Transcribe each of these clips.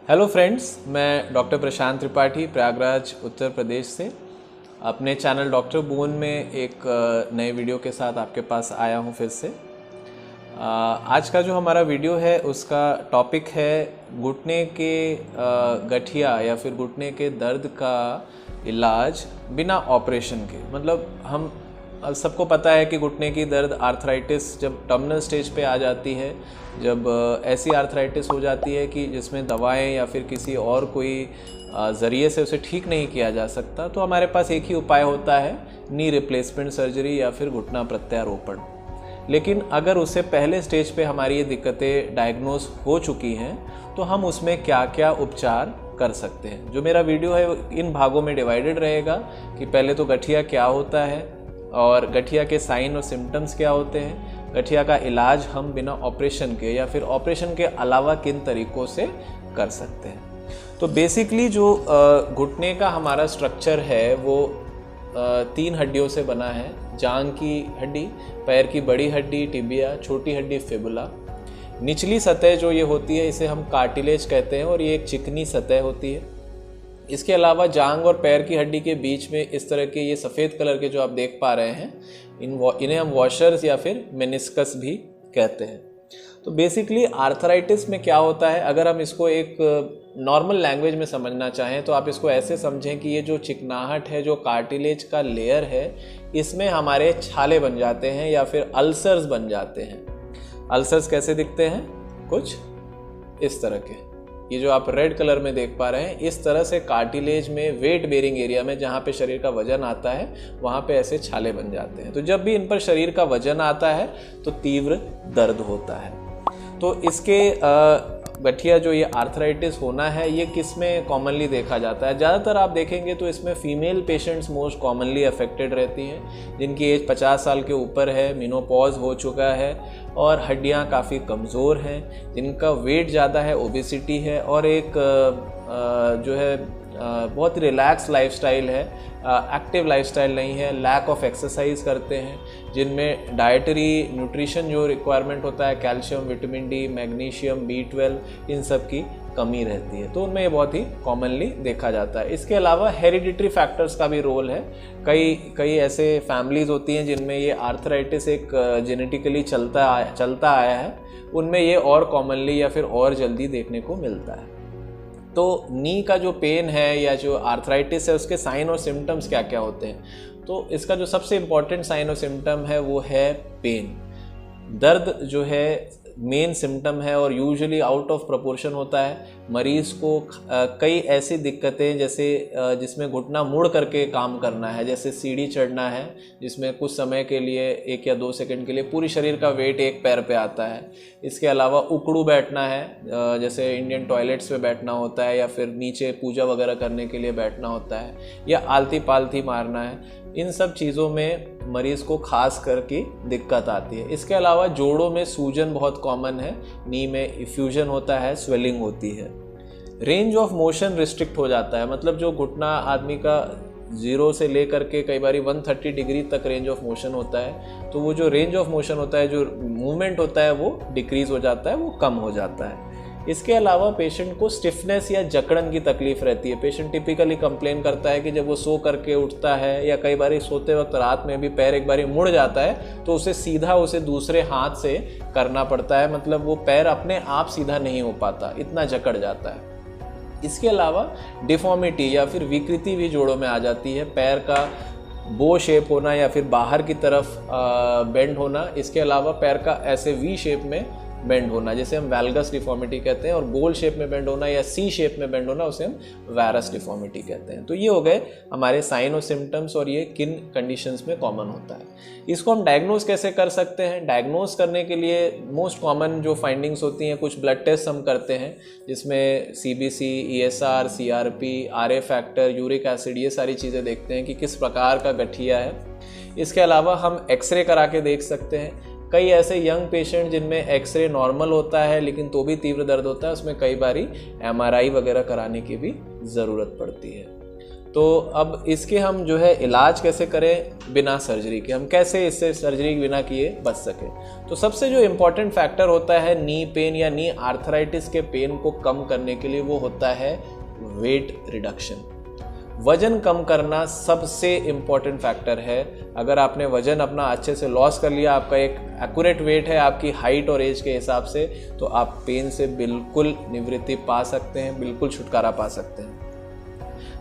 Hello friends, मैं doctor प्रशांत त्रिपाठी प्रयागराज उत्तर प्रदेश से अपने चैनल डॉक्टर बोन में एक नए वीडियो के साथ आपके पास आया हूं फिर से। आज का जो हमारा वीडियो है उसका टॉपिक है घुटने के गठिया या फिर घुटने के दर्द का इलाज बिना ऑपरेशन के। मतलब हम सबको पता है कि घुटने की दर्द आर्थराइटिस जब टर्मिनल स्टेज पे आ जाती है, जब ऐसी आर्थराइटिस हो जाती है कि जिसमें दवाएं या फिर किसी और कोई ज़रिए से उसे ठीक नहीं किया जा सकता, तो हमारे पास एक ही उपाय होता है, नी रिप्लेसमेंट सर्जरी या फिर घुटना प्रत्यारोपण। लेकिन अगर उससे पहले स्टेज पे हमारी ये दिक्कतें डायग्नोज हो चुकी हैं तो हम उसमें क्या क्या उपचार कर सकते हैं। जो मेरा वीडियो है इन भागों में डिवाइडेड रहेगा कि पहले तो गठिया क्या होता है और गठिया के साइन और सिम्टम्स क्या होते हैं, गठिया का इलाज हम बिना ऑपरेशन के या फिर ऑपरेशन के अलावा किन तरीक़ों से कर सकते हैं। तो बेसिकली जो घुटने का हमारा स्ट्रक्चर है वो 3 हड्डियों से बना है। जांघ की हड्डी, पैर की बड़ी हड्डी टिबिया, छोटी हड्डी फिबुला। निचली सतह जो ये होती है इसे हम कार्टिलेज कहते हैं और ये एक चिकनी सतह होती है। इसके अलावा जांघ और पैर की हड्डी के बीच में इस तरह के ये सफ़ेद कलर के जो आप देख पा रहे हैं, इन्हें हम वॉशर्स या फिर मेनिस्कस भी कहते हैं। तो बेसिकली आर्थराइटिस में क्या होता है, अगर हम इसको एक नॉर्मल लैंग्वेज में समझना चाहें तो आप इसको ऐसे समझें कि ये जो चिकनाहट है, जो कार्टिलेज का लेयर है, इसमें हमारे छाले बन जाते हैं या फिर अल्सर्स बन जाते हैं। अल्सर्स कैसे दिखते हैं? कुछ इस तरह के। ये जो आप रेड कलर में देख पा रहे हैं, इस तरह से कार्टिलेज में वेट बेरिंग एरिया में जहाँ पे शरीर का वजन आता है वहाँ पे ऐसे छाले बन जाते हैं। तो जब भी इन पर शरीर का वजन आता है तो तीव्र दर्द होता है। तो इसके गठिया जो ये आर्थराइटिस होना है ये किस में कॉमनली देखा जाता है? ज़्यादातर आप देखेंगे तो इसमें female patients most commonly affected रहती हैं, जिनकी एज 50 साल के ऊपर है, मेनोपॉज हो चुका है और हड्डियां काफ़ी कमज़ोर हैं, जिनका वेट ज़्यादा है, ओबेसिटी है और एक जो है बहुत रिलैक्स लाइफस्टाइल है, एक्टिव लाइफस्टाइल नहीं है, लैक ऑफ एक्सरसाइज करते हैं, जिनमें डाइटरी न्यूट्रिशन जो रिक्वायरमेंट होता है, calcium, vitamin D, magnesium, B12, इन सब की कमी रहती है। तो उनमें ये बहुत ही कॉमनली देखा जाता है। इसके अलावा हेरिडिटरी फैक्टर्स का भी रोल है। कई ऐसे फैमिलीज़ होती हैं जिनमें ये आर्थराइटिस एक जेनेटिकली चलता आया है, उनमें ये और कॉमनली या फिर और जल्दी देखने को मिलता है। तो नी का जो पेन है या जो आर्थराइटिस है उसके साइन और सिम्टम्स क्या क्या होते हैं? तो इसका जो सबसे इम्पॉर्टेंट साइन और सिम्टम है वो है पेन। दर्द जो है मेन सिम्टम है और यूजुअली आउट ऑफ प्रोपोर्शन होता है। मरीज़ को कई ऐसी दिक्कतें जैसे जिसमें घुटना मुड़ करके काम करना है, जैसे सीढ़ी चढ़ना है जिसमें कुछ समय के लिए 1 या 2 सेकंड के लिए पूरी शरीर का वेट एक पैर पे आता है। इसके अलावा उकड़ू बैठना है, जैसे इंडियन टॉयलेट्स में बैठना होता है या फिर नीचे पूजा वगैरह करने के लिए बैठना होता है, या आलती पालती मारना है। इन सब चीज़ों में मरीज़ को खास करके दिक्कत आती है। इसके अलावा जोड़ों में सूजन बहुत कॉमन है, नी में इफ्यूजन होता है, स्वेलिंग होती है। रेंज ऑफ मोशन रिस्ट्रिक्ट हो जाता है, मतलब जो घुटना आदमी का 0 से लेकर के कई बार 130 डिग्री तक रेंज ऑफ मोशन होता है, तो वो जो रेंज ऑफ मोशन होता है, जो मूवमेंट होता है, वो डिक्रीज़ हो जाता है, वो कम हो जाता है। इसके अलावा पेशेंट को स्टिफनेस या जकड़न की तकलीफ रहती है। पेशेंट टिपिकली कंप्लेन करता है कि जब वो सो करके उठता है या कई बार सोते वक्त रात में भी पैर एक बार मुड़ जाता है तो उसे दूसरे हाथ से करना पड़ता है, मतलब वो पैर अपने आप सीधा नहीं हो पाता, इतना जकड़ जाता है। इसके अलावा डिफॉर्मिटी या फिर विकृति भी जोड़ों में आ जाती है, पैर का बो शेप होना या फिर बाहर की तरफ बेंड होना। इसके अलावा पैर का ऐसे वी शेप में बेंड होना, जैसे हम वैल्गस डिफॉर्मिटी कहते हैं, और गोल शेप में बेंड होना या सी शेप में बेंड होना उसे हम वैरस डिफॉर्मिटी कहते हैं। तो ये हो गए हमारे साइन और सिम्टम्स और ये किन कंडीशंस में कॉमन होता है। इसको हम डायग्नोज कैसे कर सकते हैं? डायग्नोज करने के लिए मोस्ट कॉमन जो फाइंडिंग्स होती हैं, कुछ ब्लड टेस्ट हम करते हैं जिसमें CBC, ESR, CRP, RA factor, uric acid, ये सारी चीज़ें देखते हैं कि किस प्रकार का गठिया है। इसके अलावा हम एक्सरे करा के देख सकते हैं। कई ऐसे यंग पेशेंट जिनमें एक्सरे नॉर्मल होता है लेकिन तो भी तीव्र दर्द होता है, उसमें कई बारी MRI वगैरह कराने की भी ज़रूरत पड़ती है। तो अब इसके हम जो है इलाज कैसे करें बिना सर्जरी के, हम कैसे इससे सर्जरी बिना किए बच सकें। तो सबसे जो इम्पॉर्टेंट फैक्टर होता है नी पेन या नी आर्थराइटिस के पेन को कम करने के लिए, वो होता है वेट रिडक्शन। वजन कम करना सबसे इम्पॉर्टेंट फैक्टर है। अगर आपने वजन अपना अच्छे से लॉस कर लिया, आपका एक एक्यूरेट वेट है आपकी हाइट और एज के हिसाब से, तो आप पेन से बिल्कुल निवृत्ति पा सकते हैं, बिल्कुल छुटकारा पा सकते हैं।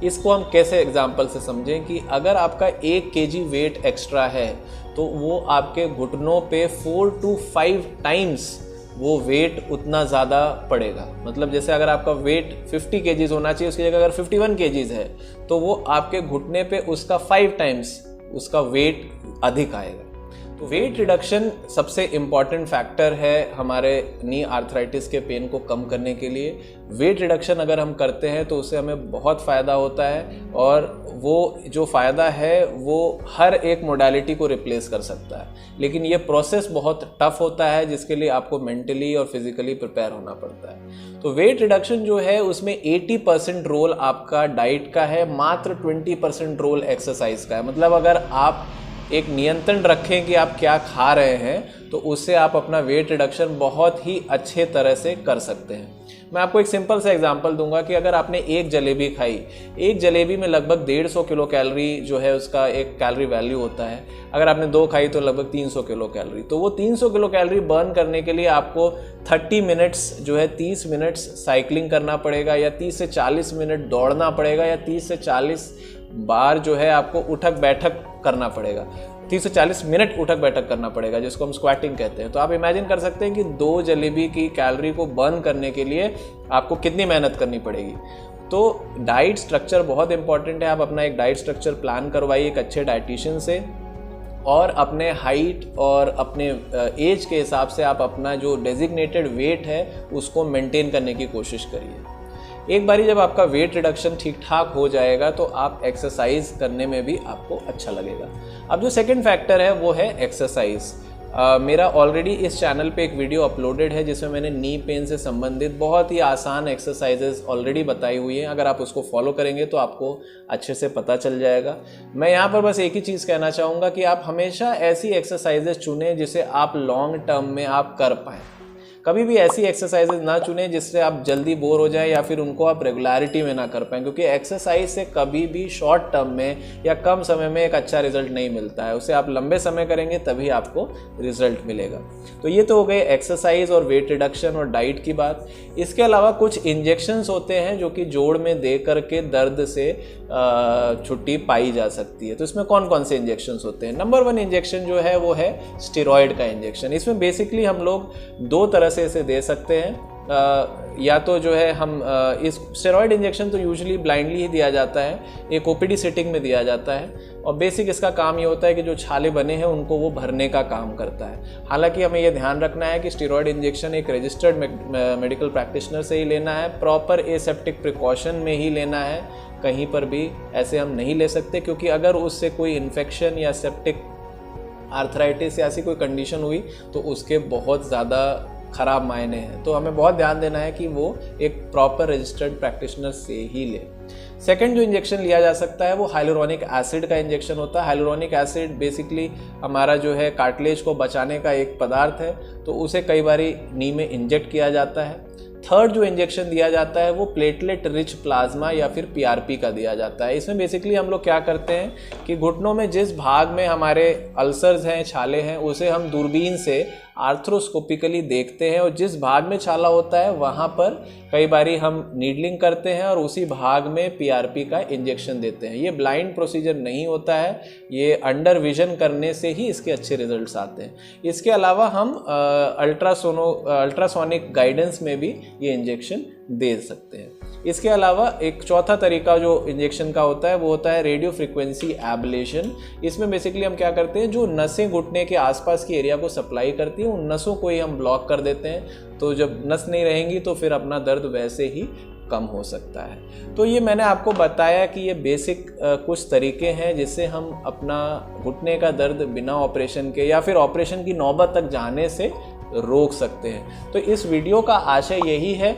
इसको हम कैसे एग्जाम्पल से समझें कि अगर आपका 1 kg वेट एक्स्ट्रा है तो वो आपके घुटनों पे 4 to 5 टाइम्स वो वेट उतना ज़्यादा पड़ेगा। मतलब जैसे अगर आपका वेट 50 kgs होना चाहिए, उसकी जगह अगर 51 kgs है तो वो आपके घुटने पे उसका 5 टाइम्स उसका वेट अधिक आएगा। तो वेट रिडक्शन सबसे इम्पॉर्टेंट फैक्टर है हमारे नी आर्थराइटिस के पेन को कम करने के लिए। वेट रिडक्शन अगर हम करते हैं तो उससे हमें बहुत फ़ायदा होता है, और वो जो फ़ायदा है वो हर एक मोडालिटी को रिप्लेस कर सकता है। लेकिन ये प्रोसेस बहुत टफ होता है, जिसके लिए आपको मेंटली और फिजिकली प्रिपेयर होना पड़ता है। तो वेट रिडक्शन जो है उसमें 80% रोल आपका डाइट का है, मात्र 20% रोल एक्सरसाइज का है। मतलब अगर आप एक नियंत्रण रखें कि आप क्या खा रहे हैं तो उससे आप अपना वेट रिडक्शन बहुत ही अच्छे तरह से कर सकते हैं। मैं आपको एक सिंपल सा एग्जांपल दूंगा कि अगर आपने एक जलेबी खाई, एक जलेबी में लगभग 150 किलो कैलोरी जो है उसका एक कैलोरी वैल्यू होता है। अगर आपने 2 खाई तो लगभग 300 किलो कैलोरी। तो वो 300 किलो कैलोरी बर्न करने के लिए आपको 30 मिनट्स जो है 30 मिनट्स साइकिलिंग करना पड़ेगा, या 30 से 40 मिनट दौड़ना पड़ेगा, या 30 से 40 बार जो है आपको उठक बैठक करना पड़ेगा, 30 से 40 मिनट उठक बैठक करना पड़ेगा, जिसको हम स्क्वाटिंग कहते हैं। तो आप इमेजिन कर सकते हैं कि 2 जलेबी की कैलोरी को बर्न करने के लिए आपको कितनी मेहनत करनी पड़ेगी। तो डाइट स्ट्रक्चर बहुत इंपॉर्टेंट है। आप अपना एक डाइट स्ट्रक्चर प्लान करवाइए एक अच्छे डाइटिशियन से, और अपने हाइट और अपने एज के हिसाब से आप अपना जो डेजिग्नेटेड वेट है उसको मेंटेन करने की कोशिश करिए। एक बारी जब आपका वेट रिडक्शन ठीक ठाक हो जाएगा तो आप एक्सरसाइज करने में भी आपको अच्छा लगेगा। अब जो सेकंड फैक्टर है वो है एक्सरसाइज। मेरा ऑलरेडी इस चैनल पे एक वीडियो अपलोडेड है जिसमें मैंने नी पेन से संबंधित बहुत ही आसान एक्सरसाइजेस ऑलरेडी बताई हुई हैं। अगर आप उसको फॉलो करेंगे तो आपको अच्छे से पता चल जाएगा। मैं यहाँ पर बस एक ही चीज़ कहना चाहूँगा कि आप हमेशा ऐसी एक्सरसाइजेस चुनें जिसे आप लॉन्ग टर्म में आप कर पाएँ। कभी भी ऐसी एक्सरसाइजेज ना चुनें जिससे आप जल्दी बोर हो जाए या फिर उनको आप रेगुलरिटी में ना कर पाएँ, क्योंकि एक्सरसाइज से कभी भी शॉर्ट टर्म में या कम समय में एक अच्छा रिजल्ट नहीं मिलता है। उसे आप लंबे समय करेंगे तभी आपको रिजल्ट मिलेगा। तो ये तो हो गए एक्सरसाइज और वेट रिडक्शन और डाइट की बात। इसके अलावा कुछ इंजेक्शंस होते हैं जो कि जोड़ में दे करके दर्द से छुट्टी पाई जा सकती है। तो इसमें कौन कौन से इंजेक्शंस होते हैं? नंबर 1 इंजेक्शन जो है वो है स्टेरॉयड का इंजेक्शन। इसमें बेसिकली हम लोग 2 तरह से इसे दे सकते हैं। या तो जो है हम इस स्टेरॉयड इंजेक्शन तो यूजुअली ब्लाइंडली ही दिया जाता है, एक ओपीडी सेटिंग में दिया जाता है, और बेसिक इसका काम ये होता है कि जो छाले बने हैं उनको वो भरने का काम करता है। हालांकि हमें ये ध्यान रखना है कि स्टेरॉयड इंजेक्शन एक रजिस्टर्ड मेडिकल प्रैक्टिशनर से ही लेना है, प्रॉपर एसेप्टिक प्रिकॉशन में ही लेना है। कहीं पर भी ऐसे हम नहीं ले सकते, क्योंकि अगर उससे कोई इन्फेक्शन या सेप्टिक आर्थराइटिस या ऐसी कोई कंडीशन हुई तो उसके बहुत ज़्यादा ख़राब मायने हैं। तो हमें बहुत ध्यान देना है कि वो एक प्रॉपर रजिस्टर्ड प्रैक्टिशनर से ही ले। सेकंड जो इंजेक्शन लिया जा सकता है वो हाइलुरोनिक एसिड का इंजेक्शन होता है। हाइलुरोनिक एसिड बेसिकली हमारा जो है कार्टिलेज को बचाने का एक पदार्थ है, तो उसे कई बारी नी में इंजेक्ट किया जाता है। थर्ड जो इंजेक्शन दिया जाता है वो प्लेटलेट रिच प्लाज्मा या फिर पीआरपी का दिया जाता है। इसमें बेसिकली हम लोग क्या करते हैं कि घुटनों में जिस भाग में हमारे अल्सर्स हैं, छाले हैं, उसे हम दूरबीन से आर्थ्रोस्कोपिकली देखते हैं, और जिस भाग में छाला होता है वहाँ पर कई बारी हम नीडलिंग करते हैं और उसी भाग में पीआरपी का इंजेक्शन देते हैं। ये ब्लाइंड प्रोसीजर नहीं होता है, ये अंडर विजन करने से ही इसके अच्छे रिजल्ट्स आते हैं। इसके अलावा हम अल्ट्रासोनिक गाइडेंस में भी ये इंजेक्शन दे सकते हैं। इसके अलावा एक चौथा तरीका जो इंजेक्शन का होता है वो होता है रेडियो फ्रिक्वेंसी एब्लेशन। इसमें बेसिकली हम क्या करते हैं, जो नसें घुटने के आसपास की एरिया को सप्लाई करती हैं उन नसों को ही हम ब्लॉक कर देते हैं। तो जब नस नहीं रहेंगी तो फिर अपना दर्द वैसे ही कम हो सकता है। तो ये मैंने आपको बताया कि ये बेसिक कुछ तरीके हैं जिससे हम अपना घुटने का दर्द बिना ऑपरेशन के या फिर ऑपरेशन की नौबत तक जाने से रोक सकते हैं। तो इस वीडियो का आशय यही है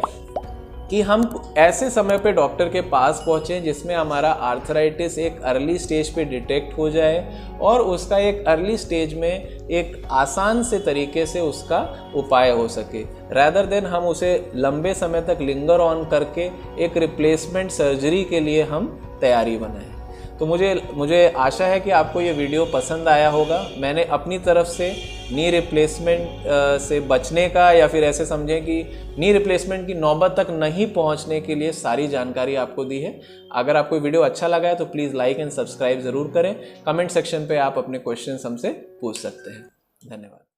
कि हम ऐसे समय पे डॉक्टर के पास पहुँचें जिसमें हमारा आर्थराइटिस एक अर्ली स्टेज पे डिटेक्ट हो जाए और उसका एक अर्ली स्टेज में एक आसान से तरीके से उसका उपाय हो सके, रैदर देन हम उसे लंबे समय तक लिंगर ऑन करके एक रिप्लेसमेंट सर्जरी के लिए हम तैयारी बनाएं। तो मुझे आशा है कि आपको ये वीडियो पसंद आया होगा। मैंने अपनी तरफ से नी रिप्लेसमेंट से बचने का, या फिर ऐसे समझें कि नी रिप्लेसमेंट की नौबत तक नहीं पहुंचने के लिए सारी जानकारी आपको दी है। अगर आपको वीडियो अच्छा लगा है तो प्लीज़ लाइक एंड सब्सक्राइब ज़रूर करें। कमेंट सेक्शन पे आप अपने क्वेश्चंस हमसे पूछ सकते हैं। धन्यवाद।